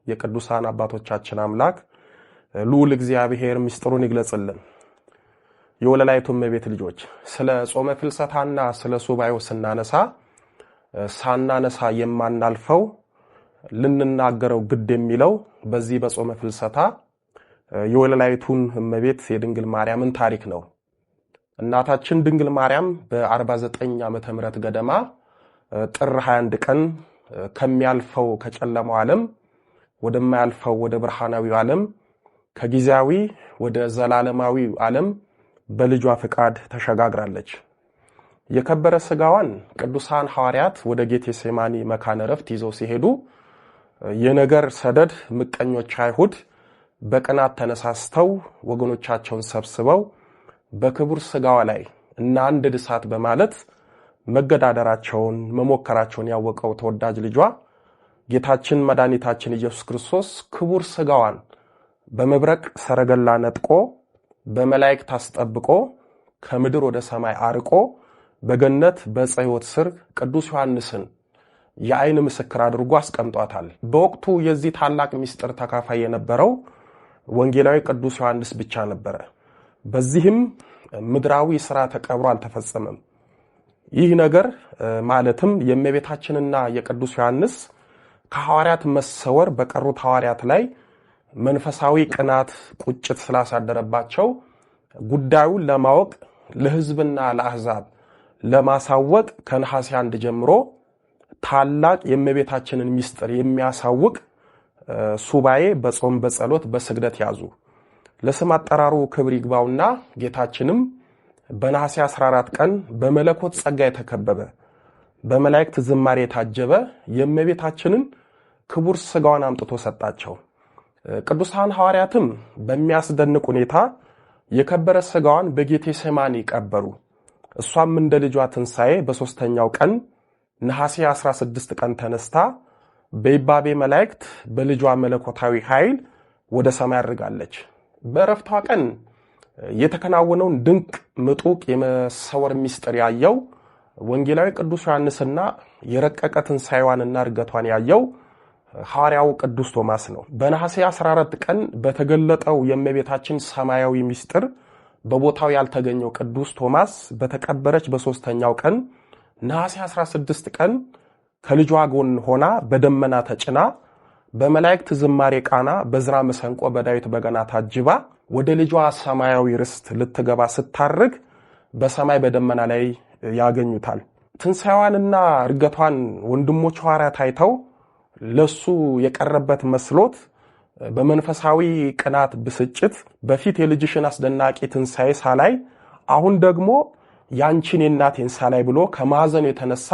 የቅዱሳን አባቶቻችን አምላክ ልዑል እግዚአብሔር ምስጢሩን ይግለጽልን። የወለላይቱ እመቤት ልጆች ስለ ጾመ ፍልሰታና ስለ ሱባኤው ሳናነሳ የማናልፈው ልንናገረው ግድ የሚለው በዚህ በጾመ ፍልሰታ የወለላይቱን እመቤት የድንግል ማርያምን ታሪክ ነው። እናታችን ድንግል ማርያም በ49 ዓመተ ምህረት ገደማ ጥር 21 ቀን ከሚያልፈው ከጨለማው ዓለም ወደማያልፈው ወደ ብርሃናዊው ዓለም ከጊዜያዊ ወደ ዘላለማዊ ዓለም በልጇ ፍቃድ ተሸጋግራለች። የከበረ ስጋዋን ቅዱሳን ሐዋርያት ወደ ጌቴሴማኒ መካነ ዕረፍት ይዘው ሲሄዱ የነገር ሰደድ ምቀኞች አይሁድ በቅናት ተነሳስተው ወገኖቻቸውን ሰብስበው በክቡር ስጋዋ ላይ እና አንድ እሳት በማለት መገዳደራቸውን መሞከራቸውን ያወቀው ተወዳጅ ልጇ ጌታችን መድኃኒታችን ኢየሱስ ክርስቶስ ክቡር ስጋዋን በመብረቅ ሰረገላ ነጥቆ በመላእክት አስጠብቆ ከምድር ወደ ሰማይ አርቆ በገነት በዕፀ ሕይወት ስር ቅዱስ ዮሐንስን የዓይን ምስክር አድርጎ አስቀምጧታል። በወቅቱ የዚህ ታላቅ ምስጢር ተካፋይ የነበረው ወንጌላዊ ቅዱስ ዮሐንስ ብቻ ነበረ። በዚህም ምድራዊ ሥርዓተ ቀብሩ አልተፈጸመም። ይህ ነገር ማለትም የእመቤታችንና የቅዱስ ዮሐንስ ከሐዋርያት መሰወር በቀሩት ሐዋርያት ላይ መንፈሳዊ ቅናት፣ ቁጭት ስላሳደረባቸው ጉዳዩን ለማወቅ ለሕዝብና ለአሕዛብ ለማሳወቅ ከነሐሴ 1 ጀምሮ ታላቅ የእመቤታችንን ምስጢር የሚያሳውቅ ሱባኤ በጾም በጸሎት በስግደት ያዙ። ለስም አጠራሩ ክብር ይግባውና ጌታችንም በነሐሴ 14 ቀን በመለኮት ጸጋ የተከበበ በመላእክት ዝማሬ የታጀበ የእመቤታችንን ክቡር ስጋዋን አምጥቶ ሰጣቸው። ቅዱሳን ሐዋርያትም በሚያስደንቅ ሁኔታ የከበረ ስጋዋን በጌቴሴማኒ ቀበሩ። እሷም እንደ ልጇ ትንሣኤ በ3ኛው ቀን ነሐሴ 16 ቀን ተነስታ በይባቤ መላእክት በልጇ መለኮታዊ ኃይል ወደ ሰማይ አርጋለች። በዕረፍቷ ቀን የተከናወነውን ድንቅ ምጡቅ የመሰወር ምስጢር ያየው ወንጌላዊ ቅዱስ ዮሐንስና የረቀቀ ትንሣኤዋንና እርገቷን ያየው ሐዋርያው ቅዱስ ቶማስ ነው። በነሐሴ 14 ቀን በተገለጠው የእመቤታችን ሰማያዊ ምስጢር በቦታው ያልተገኘው ቅዱስ ቶማስ በተቀበረች በ3ኛው ቀን ነሐሴ 16 ቀን ከልጇ ጎን ሆና በደመና ተጭና በመላእክት ዝማሬ ቃና በዝራ መሰንቆ በዳዊት በገና ታጅባ ወደ ልጇ ሰማያዊ ርስት ልትገባ ስታርግ በሰማይ በደመና ላይ ያገኙታል። ትንሣኤዋንና እርገቷን ወንድሞቿ ሐዋርያት አይተው ለሱ የቀረበት መስሎት በመንፈሳዊ ቅናት ብስጭት በፊት የልጅሽን አስደናቂ ትንሣኤ ሳላይ አሁን ደግሞ ያንቺን የእናቴን ሳላይ ብሎ ከማዘን የተነሳ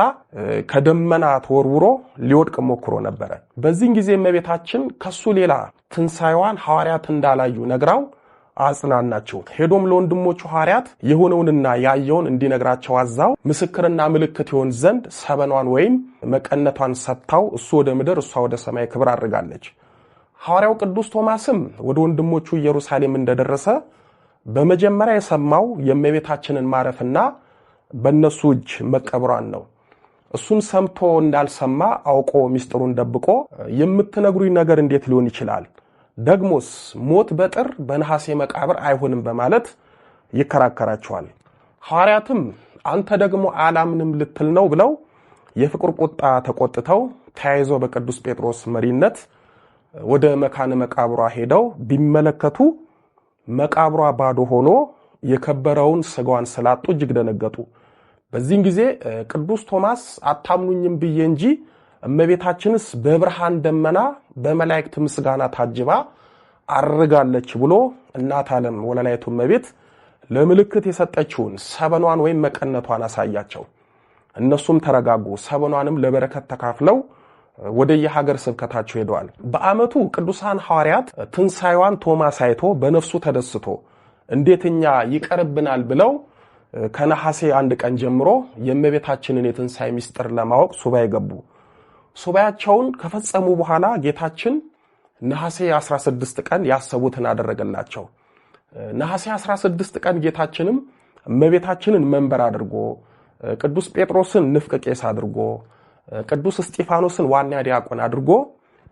ከደመና ተወርውሮ ሊወድቅ ሞክሮ ነበር። በዚህን ጊዜ እመቤታችን ከሱ ሌላ ትንሣኤዋን ሐዋርያት እንዳላዩ ነግራው አጽናናቸው። ሄዶም ለወንድሞቹ ሐዋርያት የሆነውንና ያየውን እንዲነግራቸው አዛው ምስክርና ምልክት ይሆን ዘንድ ሰበኗን ወይም መቀነቷን ሰጥታው እሱ ወደ ምድር እሷ ወደ ሰማይ ክብር አድርጋለች። ሐዋርያው ቅዱስ ቶማስም ወደ ወንድሞቹ ኢየሩሳሌም እንደደረሰ በመጀመሪያ የሰማው የእመቤታችንን ማረፍና በእነሱ እጅ መቀብሯን ነው። እሱን ሰምቶ እንዳልሰማ አውቆ ምስጢሩን ደብቆ የምትነግሩኝ ነገር እንዴት ሊሆን ይችላል? ደግሞስ ሞት በጥር በነሐሴ መቃብር አይሆንም በማለት ይከራከራቸዋል። ሐዋርያትም አንተ ደግሞ አላምንም ልትል ነው ብለው የፍቅር ቁጣ ተቆጥተው ተያይዞ በቅዱስ ጴጥሮስ መሪነት ወደ መካነ መቃብሯ ሄደው ቢመለከቱ መቃብሯ ባዶ ሆኖ የከበረውን ስጋዋን ስላጡ እጅግ ደነገጡ። በዚህን ጊዜ ቅዱስ ቶማስ አታምኑኝም ብዬ እንጂ እመቤታችንስ በብርሃን ደመና በመላእክት ምስጋና ታጅባ አርጋለች ብሎ እናት ዓለም ወለላይቱ እመቤት ለምልክት የሰጠችውን ሰበኗን ወይም መቀነቷን አሳያቸው። እነሱም ተረጋጉ። ሰበኗንም ለበረከት ተካፍለው ወደ የሀገር ስብከታቸው ሄደዋል። በአመቱ ቅዱሳን ሐዋርያት ትንሣኤዋን ቶማስ አይቶ በነፍሱ ተደስቶ እንዴትኛ ይቀርብናል ብለው ከነሐሴ 1 ቀን ጀምሮ የእመቤታችንን የትንሣኤ ምስጢር ለማወቅ ሱባኤ ገቡ። ሱባኤያቸውን ከፈጸሙ በኋላ ጌታችን ነሐሴ 16 ቀን ያሰቡትን አደረገላቸው። ነሐሴ 16 ቀን ጌታችንም እመቤታችንን መንበር አድርጎ ቅዱስ ጴጥሮስን ንፍቅ ቄስ አድርጎ ቅዱስ እስጢፋኖስን ዋና ዲያቆን አድርጎ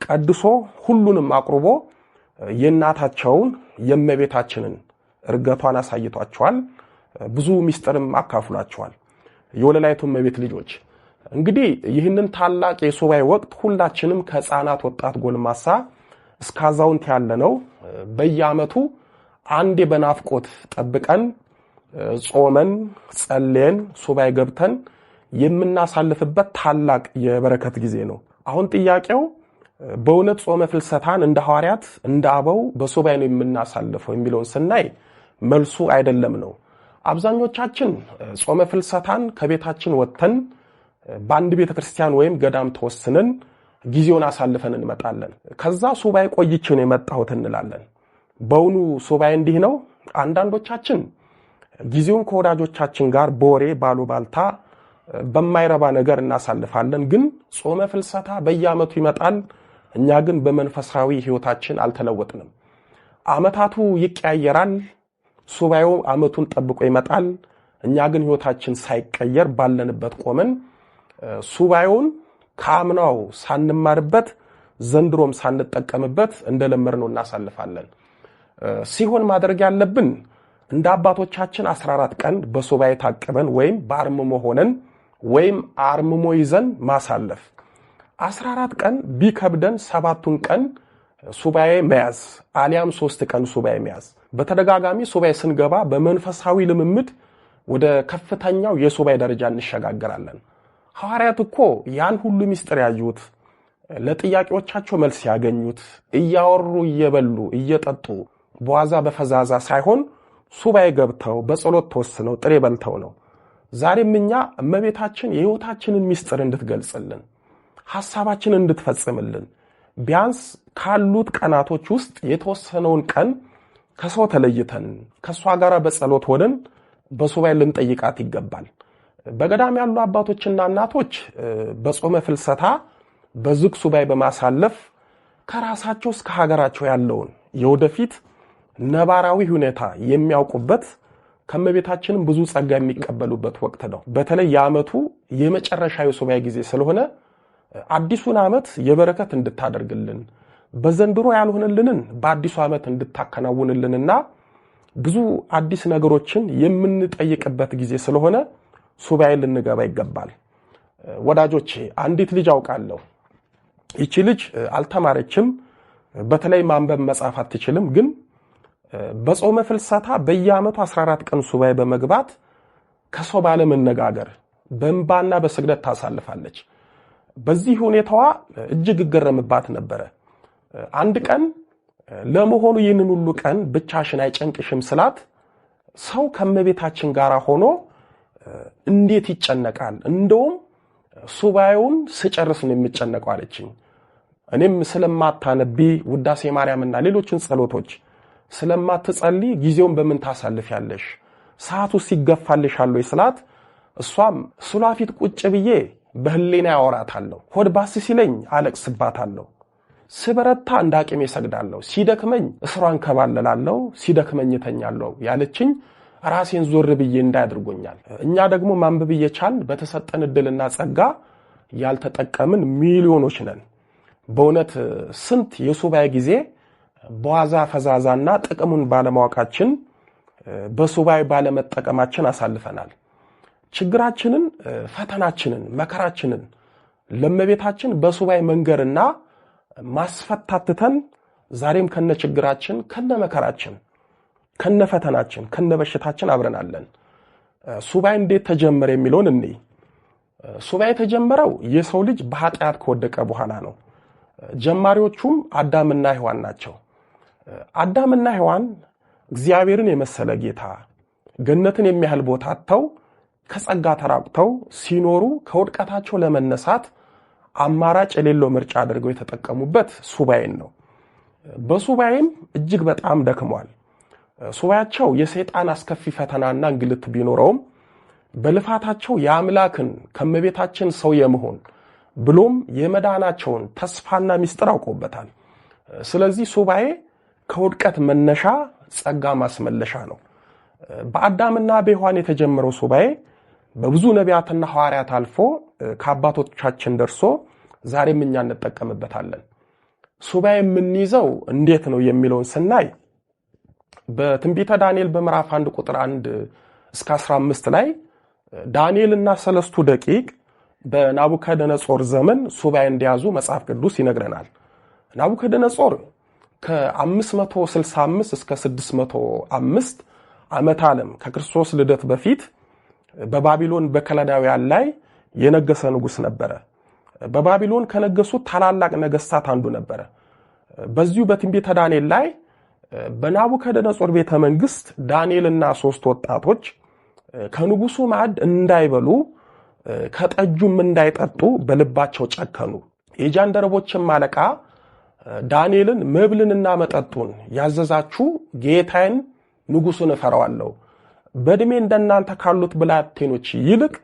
ቀድሶ ሁሉንም አቅርቦ የእናታቸውን የእመቤታችንን እርገቷን አሳይቷቸዋል። ብዙ ሚስጥርም አካፍሏቸዋል። የወለላይቱ እመቤት ልጆች እንግዲህ ይህንን ታላቅ የሱባኤ ወቅት ሁላችንም ከሕፃናት ወጣት ጎልማሳ እስከ አዛውንት ያለነው በየዓመቱ አንዴ በናፍቆት ጠብቀን ጾመን ጸልየን ሱባኤ ገብተን የምናሳልፍበት ታላቅ የበረከት ጊዜ ነው። አሁን ጥያቄው በእውነት ጾመ ፍልሰታን እንደ ሐዋርያት እንደ አበው በሱባኤ ነው የምናሳልፈው የሚለውን ስናይ መልሱ አይደለም ነው። አብዛኞቻችን ጾመ ፍልሰታን ከቤታችን ወጥተን በአንድ ቤተክርስቲያን ወይም ገዳም ተወስነን ጊዜውን አሳልፈን እንመጣለን። ከዛ ሱባኤ ቆይቼ ነው የመጣሁት እንላለን። በእውኑ ሱባኤ እንዲህ ነው? አንዳንዶቻችን ጊዜውን ከወዳጆቻችን ጋር በወሬ ባሉባልታ በማይረባ ነገር እናሳልፋለን። ግን ጾመ ፍልሰታ በየዓመቱ ይመጣል። እኛ ግን በመንፈሳዊ ሕይወታችን አልተለወጥንም። ዓመታቱ ይቀያየራል። ሱባኤው ዓመቱን ጠብቆ ይመጣል። እኛ ግን ሕይወታችን ሳይቀየር ባለንበት ቆመን ሱባኤውን ከአምናው ሳንማርበት ዘንድሮም ሳንጠቀምበት እንደለመድነው እናሳልፋለን። ሲሆን ማድረግ ያለብን እንደ አባቶቻችን 14 ቀን በሱባኤ ታቅበን ወይም በአርምሞ ሆነን ወይም አርምሞ ይዘን ማሳለፍ። 14 ቀን ቢከብደን 7ቱን ቀን ሱባኤ መያዝ አሊያም 3 ቀን ሱባኤ መያዝ። በተደጋጋሚ ሱባኤ ስንገባ በመንፈሳዊ ልምምድ ወደ ከፍተኛው የሱባኤ ደረጃ እንሸጋገራለን። ሐዋርያት እኮ ያን ሁሉ ሚስጥር ያዩት ለጥያቄዎቻቸው መልስ ያገኙት እያወሩ እየበሉ እየጠጡ በዋዛ በፈዛዛ ሳይሆን ሱባኤ ገብተው በጸሎት ተወስነው ጥሬ በልተው ነው። ዛሬም እኛ እመቤታችን የሕይወታችንን ሚስጥር እንድትገልጽልን ሐሳባችንን እንድትፈጽምልን ቢያንስ ካሉት ቀናቶች ውስጥ የተወሰነውን ቀን ከሰው ተለይተን ከሷ ጋር በጸሎት ሆነን በሱባኤ ልንጠይቃት ይገባል። በገዳም ያሉ አባቶችና እናቶች በጾመ ፍልሰታ በዝግ ሱባኤ በማሳለፍ ከራሳቸው እስከ ሀገራቸው ያለውን የወደፊት ነባራዊ ሁኔታ የሚያውቁበት ከመቤታችንም ብዙ ጸጋ የሚቀበሉበት ወቅት ነው። በተለይ የዓመቱ የመጨረሻው ሱባኤ ጊዜ ስለሆነ አዲሱን ዓመት የበረከት እንድታደርግልን በዘንድሮ ያልሆነልንን በአዲሱ ዓመት እንድታከናውንልንና ብዙ አዲስ ነገሮችን የምንጠይቅበት ጊዜ ስለሆነ ሱባኤ ልንገባ ይገባል። ወዳጆቼ አንዲት ልጅ አውቃለሁ። ይቺ ልጅ አልተማረችም፣ በተለይ ማንበብ መጻፍ አትችልም። ግን በጾመ ፍልሰታ በየዓመቱ 14 ቀን ሱባኤ በመግባት ከሰው ባለመነጋገር በእንባና በስግደት ታሳልፋለች። በዚህ ሁኔታዋ እጅግ ይገረምባት ነበረ። አንድ ቀን ለመሆኑ ይህንን ሁሉ ቀን ብቻሽን አይጨንቅሽም ስላት ሰው ከመቤታችን ጋር ሆኖ እንዴት ይጨነቃል? እንደውም ሱባኤውን ስጨርስ ነው የሚጨነቀው አለችኝ። እኔም ስለማታነቢ ውዳሴ ማርያምና ሌሎችን ጸሎቶች ስለማትጸልይ ጊዜውን በምን ታሳልፊያለሽ? ሰዓቱ ሲገፋልሻል ወይ ስላት እሷም ሱላፊት ቁጭ ብዬ በህሊና ያወራታለሁ፣ ሆድ ባስ ሲለኝ አለቅስባታለሁ፣ ስበረታ እንዳቅሜ ሰግዳለሁ፣ ሲደክመኝ እስሯን ከባለላለሁ፣ ሲደክመኝ ተኛለሁ ያለችኝ ራሴን ዞር ብዬ እንዳያድርጎኛል። እኛ ደግሞ ማንበብ እየቻልን በተሰጠን እድልና ጸጋ ያልተጠቀምን ሚሊዮኖች ነን። በእውነት ስንት የሱባኤ ጊዜ በዋዛ ፈዛዛና ጥቅሙን ባለማወቃችን በሱባኤ ባለመጠቀማችን አሳልፈናል። ችግራችንን፣ ፈተናችንን፣ መከራችንን ለመቤታችን በሱባኤ መንገርና ማስፈታትተን ዛሬም ከነችግራችን ከነመከራችን ከነፈተናችን ከነበሽታችን አብረናለን። ሱባኤ እንዴት ተጀመረ የሚለውን እንይ። ሱባኤ የተጀመረው የሰው ልጅ በኃጢአት ከወደቀ በኋላ ነው። ጀማሪዎቹም አዳምና ሔዋን ናቸው። አዳምና ሔዋን እግዚአብሔርን የመሰለ ጌታ ገነትን የሚያህል ቦታ አጥተው ከጸጋ ተራቁተው ሲኖሩ ከውድቀታቸው ለመነሳት አማራጭ የሌለው ምርጫ አድርገው የተጠቀሙበት ሱባኤን ነው። በሱባኤም እጅግ በጣም ደክሟል። ሱባኤያቸው የሰይጣን አስከፊ ፈተናና እንግልት ቢኖረውም በልፋታቸው የአምላክን ከመቤታችን ሰው የመሆን ብሎም የመዳናቸውን ተስፋና ሚስጥር አውቀውበታል። ስለዚህ ሱባኤ ከውድቀት መነሻ ጸጋ ማስመለሻ ነው። በአዳምና በሔዋን የተጀመረው ሱባኤ በብዙ ነቢያትና ሐዋርያት አልፎ ከአባቶቻችን ደርሶ ዛሬም እኛ እንጠቀምበታለን። ሱባኤ የምንይዘው እንዴት ነው የሚለውን ስናይ በትንቢተ ዳንኤል በምዕራፍ 1 ቁጥር 1 እስከ 15 ላይ ዳንኤልና ሰለስቱ ደቂቅ በናቡከደነጾር ዘመን ሱባኤ እንዲያዙ መጽሐፍ ቅዱስ ይነግረናል። ናቡከደነጾር ከ565 እስከ 605 ዓመተ ዓለም ከክርስቶስ ልደት በፊት በባቢሎን በከለዳውያን ላይ የነገሰ ንጉስ ነበረ። በባቢሎን ከነገሱት ታላላቅ ነገስታት አንዱ ነበረ። በዚሁ በትንቢተ ዳንኤል ላይ በናቡከደነጾር ቤተ መንግስት ዳንኤልና 3 ወጣቶች ከንጉሱ ማዕድ እንዳይበሉ ከጠጁም እንዳይጠጡ በልባቸው ጨከኑ። የጃንደረቦችም አለቃ ዳንኤልን መብልንና መጠጡን ያዘዛችሁ ጌታዬን ንጉሱን እፈራዋለሁ፣ በእድሜ እንደናንተ ካሉት ብላቴኖች ይልቅ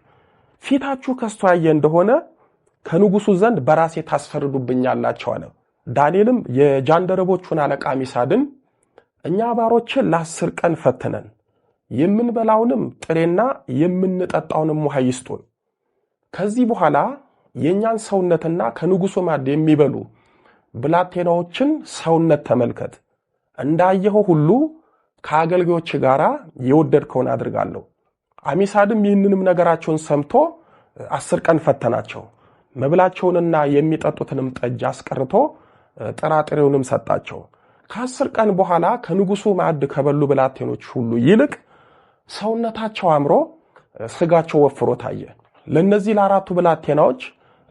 ፊታችሁ ከስቶ ያየ እንደሆነ ከንጉሱ ዘንድ በራሴ ታስፈርዱብኛላችሁ አለ። ዳንኤልም የጃንደረቦቹን አለቃ ሚሳድን እኛ ባሮችን ለ10 ቀን ፈትነን የምንበላውንም ጥሬና የምንጠጣውንም ውሃ ይስጡን፣ ከዚህ በኋላ የኛን ሰውነትና ከንጉሱ ማዕድ የሚበሉ ብላቴናዎችን ሰውነት ተመልከት፣ እንዳየኸው ሁሉ ከአገልጋዮች ጋር የወደድከውን አድርጋለሁ። አሚሳድም ይህንንም ነገራቸውን ሰምቶ 10 ቀን ፈተናቸው። መብላቸውንና የሚጠጡትንም ጠጅ አስቀርቶ ጥራጥሬውንም ሰጣቸው። ከ10 ቀን በኋላ ከንጉሱ ማዕድ ከበሉ ብላቴኖች ሁሉ ይልቅ ሰውነታቸው አምሮ ስጋቸው ወፍሮ ታየ። ለነዚህ ለአራቱ ብላቴናዎች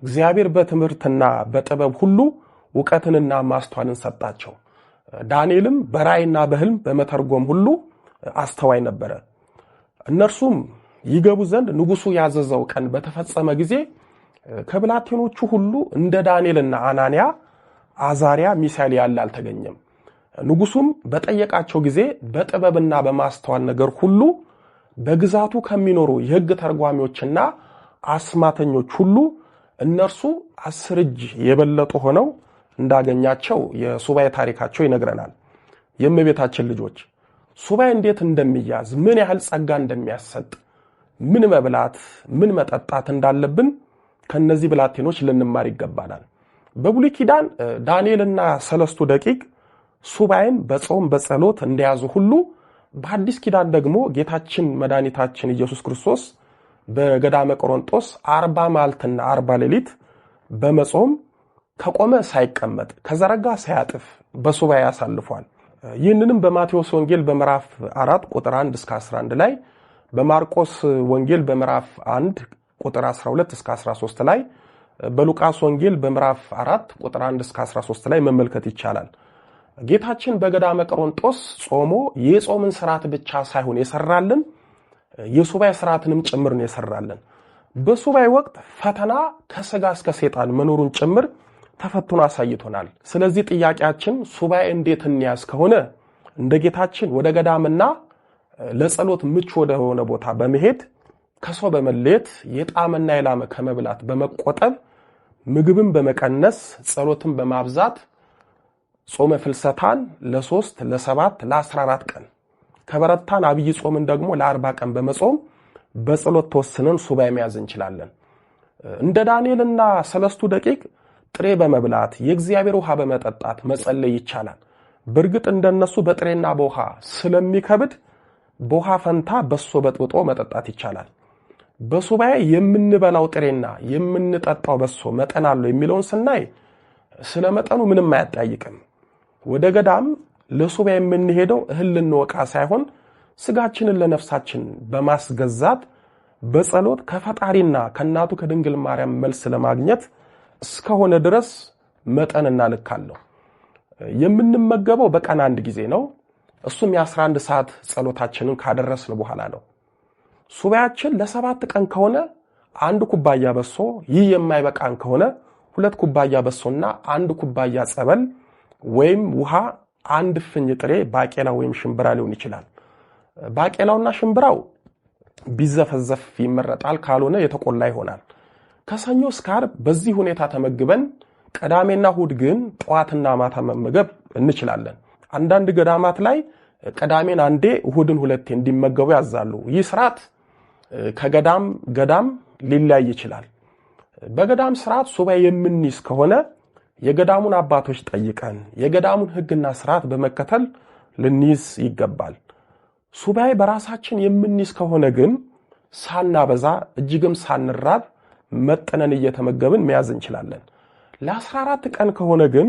እግዚአብሔር በትምህርትና በጥበብ ሁሉ ዕውቀትንና ማስተዋልን ሰጣቸው። ዳንኤልም በራእይና በሕልም በመተርጎም ሁሉ አስተዋይ ነበረ። እነርሱም ይገቡ ዘንድ ንጉሱ ያዘዘው ቀን በተፈጸመ ጊዜ ከብላቴኖቹ ሁሉ እንደ ዳንኤልና አናንያ፣ አዛሪያ፣ ሚሳኤል ያለ አልተገኘም። ንጉሱም በጠየቃቸው ጊዜ በጥበብና በማስተዋል ነገር ሁሉ በግዛቱ ከሚኖሩ የሕግ ተርጓሚዎችና አስማተኞች ሁሉ እነርሱ 10 እጅ የበለጡ ሆነው እንዳገኛቸው የሱባኤ ታሪካቸው ይነግረናል። የእመቤታችን ልጆች ሱባኤ እንዴት እንደሚያዝ፣ ምን ያህል ጸጋ እንደሚያሰጥ፣ ምን መብላት ምን መጠጣት እንዳለብን ከነዚህ ብላቴኖች ልንማር ይገባናል። በብሉይ ኪዳን ዳንኤልና ሰለስቱ ደቂቅ ሱባኤን በጾም በጸሎት እንደያዙ ሁሉ በአዲስ ኪዳን ደግሞ ጌታችን መድኃኒታችን ኢየሱስ ክርስቶስ በገዳመ ቆሮንጦስ 40 መዓልትና 40 ሌሊት በመጾም ከቆመ ሳይቀመጥ ከዘረጋ ሳያጥፍ በሱባኤ ያሳልፏል። ይህንንም በማቴዎስ ወንጌል በምዕራፍ 4 ቁጥር 1 እስከ 11 ላይ፣ በማርቆስ ወንጌል በምዕራፍ 1 ቁጥር 12 እስከ 13 ላይ፣ በሉቃስ ወንጌል በምዕራፍ 4 ቁጥር 1 እስከ 13 ላይ መመልከት ይቻላል። ጌታችን በገዳመ ቆሮንጦስ ጾሞ የጾምን ስርዓት ብቻ ሳይሆን የሰራልን የሱባኤ ስርዓትንም ጭምር ነው የሰራልን። በሱባኤ ወቅት ፈተና ከስጋ እስከ ሰይጣን መኖሩን ጭምር ተፈትኖ አሳይቶናል። ስለዚህ ጥያቄያችን ሱባኤ እንዴት እንያዝ ከሆነ እንደ ጌታችን ወደ ገዳምና ለጸሎት ምቹ ወደ ሆነ ቦታ በመሄድ ከሰው በመለየት የጣመና የላመ ከመብላት በመቆጠብ ምግብን በመቀነስ ጸሎትን በማብዛት ጾመ ፍልሰታን ለ3 ለ7 ለ14 ቀን ከበረታን አብይ ጾምን ደግሞ ለ40 ቀን በመጾም በጸሎት ተወስነን ሱባኤ መያዝ እንችላለን። እንደ ዳንኤልና ሰለስቱ ደቂቅ ጥሬ በመብላት የእግዚአብሔር ውሃ በመጠጣት መጸለይ ይቻላል። በእርግጥ እንደነሱ በጥሬና በውሃ ስለሚከብድ በውሃ ፈንታ በሶ በጥብጦ መጠጣት ይቻላል። በሱባኤ የምንበላው ጥሬና የምንጠጣው በሶ መጠን አለው የሚለውን ስናይ ስለመጠኑ ምንም አያጠያይቅም። ወደ ገዳም ለሱባኤ የምንሄደው እህል ልንወቃ ሳይሆን ስጋችንን ለነፍሳችን በማስገዛት በጸሎት ከፈጣሪና ከእናቱ ከድንግል ማርያም መልስ ለማግኘት እስከሆነ ድረስ መጠንና ልክ አለው። የምንመገበው በቀን 1 ጊዜ ነው። እሱም የ11 ሰዓት ጸሎታችንን ካደረስን በኋላ ነው። ሱባኤያችን ለ7 ቀን ከሆነ 1 ኩባያ በሶ፣ ይህ የማይበቃን ከሆነ 2 ኩባያ በሶና 1 ኩባያ ጸበል ወይም ውሃ፣ 1 ፍኝ ጥሬ ባቄላ ወይም ሽምብራ ሊሆን ይችላል። ባቄላውና ሽምብራው ቢዘፈዘፍ ይመረጣል፣ ካልሆነ የተቆላ ይሆናል። ከሰኞ እስከ ዓርብ በዚህ ሁኔታ ተመግበን ቅዳሜና እሁድ ግን ጠዋትና ማታ መመገብ እንችላለን። አንዳንድ ገዳማት ላይ ቅዳሜን አንዴ እሁድን 2 እንዲመገቡ ያዛሉ። ይህ ስርዓት ከገዳም ገዳም ሊለያይ ይችላል። በገዳም ስርዓት ሱባኤ የምንይዝ ከሆነ የገዳሙን አባቶች ጠይቀን የገዳሙን ሕግና ሥርዓት በመከተል ልንይዝ ይገባል። ሱባኤ በራሳችን የምንይዝ ከሆነ ግን ሳናበዛ እጅግም ሳንራብ መጥነን እየተመገብን መያዝ እንችላለን። ለ14 ቀን ከሆነ ግን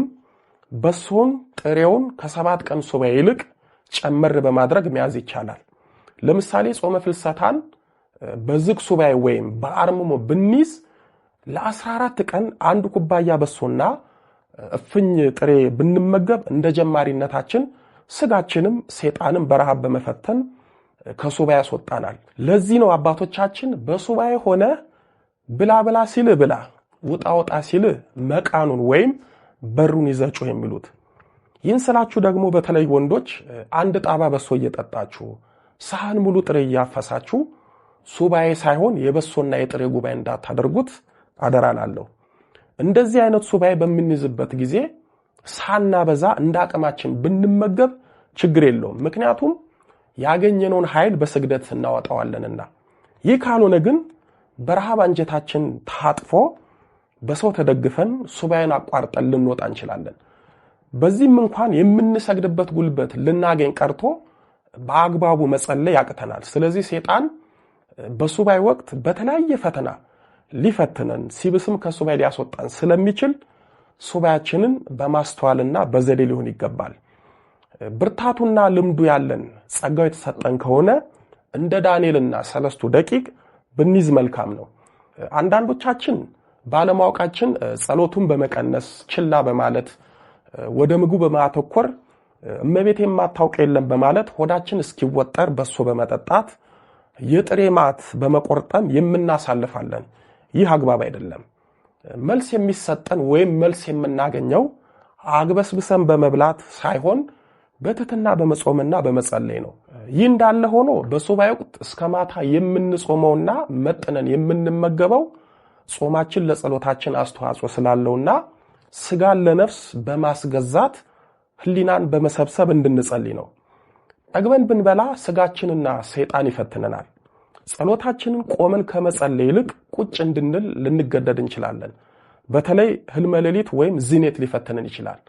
በሶን ጥሬውን ከ7 ቀን ሱባኤ ይልቅ ጨመር በማድረግ መያዝ ይቻላል። ለምሳሌ ጾመ ፍልሰታን በዝግ ሱባኤ ወይም በአርምሞ ብንይዝ ለ14 ቀን አንድ ኩባያ በሶና እፍኝ ጥሬ ብንመገብ እንደ ጀማሪነታችን ስጋችንም ሰይጣንም በረሃብ በመፈተን ከሱባኤ ያስወጣናል። ለዚህ ነው አባቶቻችን በሱባኤ ሆነ ብላ ብላ ሲል ብላ ውጣ ውጣ ሲል መቃኑን ወይም በሩን ይዘጩ የሚሉት። ይህን ስላችሁ ደግሞ በተለይ ወንዶች አንድ ጣባ በሶ እየጠጣችሁ ሳህን ሙሉ ጥሬ እያፈሳችሁ ሱባኤ ሳይሆን የበሶና የጥሬ ጉባኤ እንዳታደርጉት አደራላለሁ። እንደዚህ አይነት ሱባኤ በምንይዝበት ጊዜ ሳናበዛ እንዳቅማችን ብንመገብ ችግር የለውም። ምክንያቱም ያገኘነውን ኃይል በስግደት እናወጣዋለንና። ይህ ካልሆነ ግን በረሃብ አንጀታችን ታጥፎ በሰው ተደግፈን ሱባኤን አቋርጠን ልንወጣ እንችላለን። በዚህም እንኳን የምንሰግድበት ጉልበት ልናገኝ ቀርቶ በአግባቡ መጸለይ ያቅተናል። ስለዚህ ሰይጣን በሱባኤ ወቅት በተለያየ ፈተና ሊፈትነን ሲብስም ከሱባኤ ሊያስወጣን ስለሚችል ሱባኤያችንን በማስተዋልና በዘዴ ሊሆን ይገባል። ብርታቱና ልምዱ ያለን ጸጋው የተሰጠን ከሆነ እንደ ዳንኤልና ሰለስቱ ደቂቅ ብንይዝ መልካም ነው። አንዳንዶቻችን ባለማወቃችን ጸሎቱን በመቀነስ ችላ በማለት ወደ ምግቡ በማተኮር እመቤቴ የማታውቅ የለም በማለት ሆዳችን እስኪወጠር በሶ በመጠጣት የጥሬ ማት በመቆርጠም የምናሳልፋለን። ይህ አግባብ አይደለም። መልስ የሚሰጠን ወይም መልስ የምናገኘው አግበስብሰን በመብላት ሳይሆን በትህትና በመጾምና በመጸለይ ነው። ይህ እንዳለ ሆኖ በሱባኤ ወቅት እስከ ማታ የምንጾመውና መጥነን የምንመገበው ጾማችን ለጸሎታችን አስተዋጽኦ ስላለውና ስጋን ለነፍስ በማስገዛት ህሊናን በመሰብሰብ እንድንጸልይ ነው። ጠግበን ብንበላ ስጋችንና ሰይጣን ይፈትነናል። ጸሎታችንን ቆመን ከመጸለይ ይልቅ ቁጭ እንድንል ልንገደድ እንችላለን። በተለይ ህልመ ሌሊት ወይም ዝኔት ሊፈትነን ይችላል።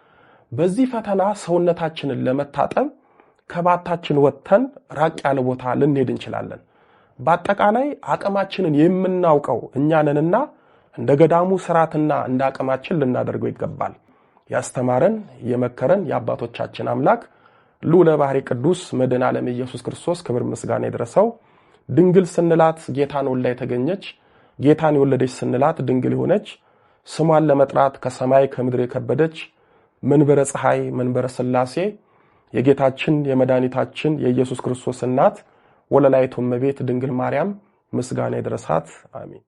በዚህ ፈተና ሰውነታችንን ለመታጠብ ከባታችን ወጥተን ራቅ ያለ ቦታ ልንሄድ እንችላለን። በአጠቃላይ አቅማችንን የምናውቀው እኛ ነንና እንደ ገዳሙ ሥርዓትና እንደ አቅማችን ልናደርገው ይገባል። ያስተማረን የመከረን የአባቶቻችን አምላክ ልዑለ ባሕርይ ቅዱስ መድኃኔ ዓለም ኢየሱስ ክርስቶስ ክብር ምስጋና ይድረሰው። ድንግል ስንላት ጌታን ወልዳ የተገኘች ጌታን የወለደች ስንላት ድንግል የሆነች ስሟን ለመጥራት ከሰማይ ከምድር የከበደች መንበረ ፀሐይ መንበረ ሥላሴ የጌታችን የመድኃኒታችን የኢየሱስ ክርስቶስ እናት ወለላይቱ እመቤት ድንግል ማርያም ምስጋና ይድረሳት። አሜን።